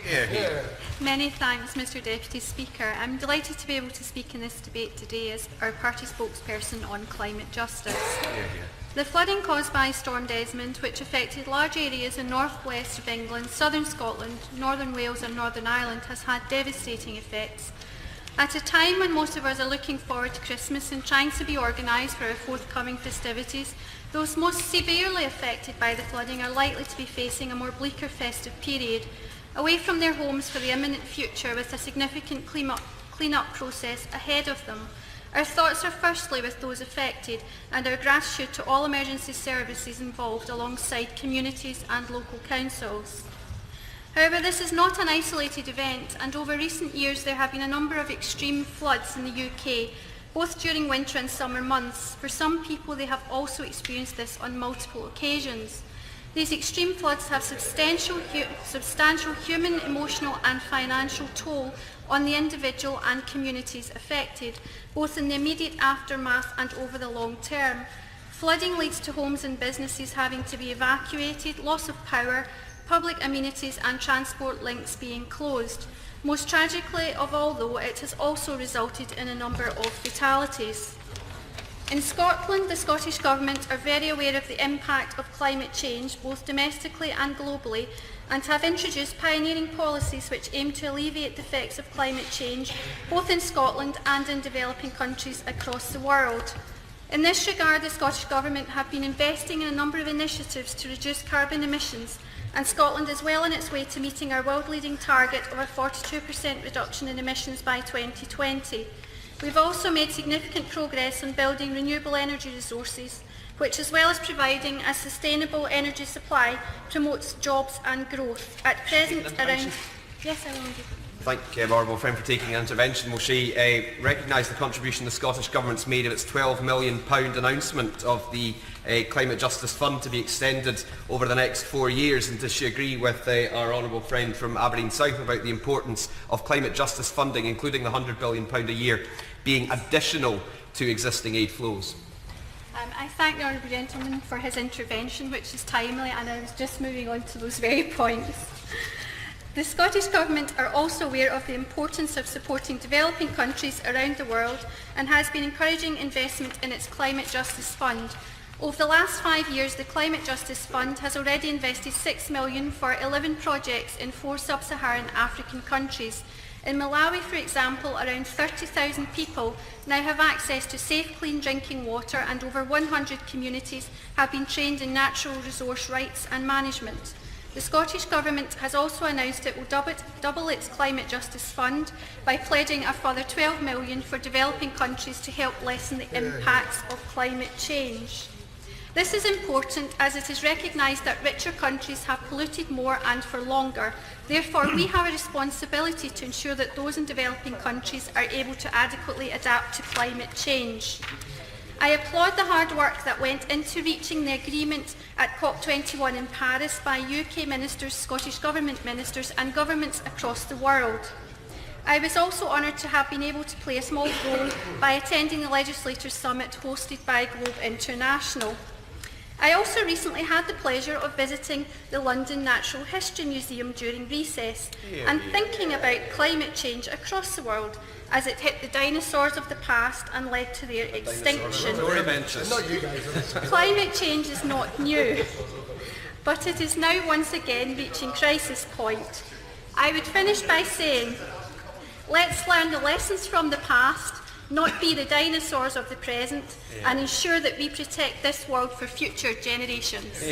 Hear, hear. Many thanks, Mr Deputy Speaker. I'm delighted to be able to speak in this debate today as our party spokesperson on climate justice. Hear, hear. The flooding caused by Storm Desmond, which affected large areas in north-west of England, southern Scotland, northern Wales and Northern Ireland, has had devastating effects. At a time when most of us are looking forward to Christmas and trying to be organised for our forthcoming festivities, those most severely affected by the flooding are likely to be facing a more bleaker festive period, away from their homes for the imminent future with a significant clean-up process ahead of them. Our thoughts are firstly with those affected and our gratitude to all emergency services involved alongside communities and local councils. However, this is not an isolated event, and over recent years there have been a number of extreme floods in the UK, both during winter and summer months. For some people, they have also experienced this on multiple occasions. These extreme floods have substantial human, emotional and financial toll on the individual and communities affected, both in the immediate aftermath and over the long term. Flooding leads to homes and businesses having to be evacuated, loss of power, public amenities and transport links being closed. Most tragically of all, though, it has also resulted in a number of fatalities. In Scotland, the Scottish Government are very aware of the impact of climate change, both domestically and globally, and have introduced pioneering policies which aim to alleviate the effects of climate change, both in Scotland and in developing countries across the world. In this regard, the Scottish Government have been investing in a number of initiatives to reduce carbon emissions, and Scotland is well on its way to meeting our world-leading target of a 42% reduction in emissions by 2020. We've also made significant progress on building renewable energy resources, which, as well as providing a sustainable energy supply, promotes jobs and growth. At present, around... Yes, I will indeed. Thank my honourable friend for taking an intervention. Will she recognise the contribution the Scottish Government's made of its £12 million announcement of the Climate Justice Fund to be extended over the next 4 years? And does she agree with our honourable friend from Aberdeen South about the importance of climate justice funding, including the £100 billion a year, being additional to existing aid flows? I thank the honourable gentleman for his intervention, which is timely, and I was just moving on to those very points. The Scottish Government are also aware of the importance of supporting developing countries around the world and has been encouraging investment in its Climate Justice Fund. Over the last 5 years, the Climate Justice Fund has already invested £6 million for 11 projects in 4 sub-Saharan African countries. In Malawi, for example, around 30,000 people now have access to safe, clean drinking water, and over 100 communities have been trained in natural resource rights and management. The Scottish Government has also announced it will double its Climate Justice Fund by pledging a further £12 million for developing countries to help lessen the impacts of climate change. This is important as it is recognised that richer countries have polluted more and for longer. Therefore, we have a responsibility to ensure that those in developing countries are able to adequately adapt to climate change. I applaud the hard work that went into reaching the agreement at COP21 in Paris by UK ministers, Scottish Government ministers and governments across the world. I was also honoured to have been able to play a small role by attending the Legislators' Summit hosted by Globe International. I also recently had the pleasure of visiting the London Natural History Museum during recess and thinking about climate change across the world as it hit the dinosaurs of the past and led to their extinction. Climate change is not new, but it is now once again reaching crisis point. I would finish by saying, let's learn the lessons from the past, not be the dinosaurs of the present, and ensure that we protect this world for future generations.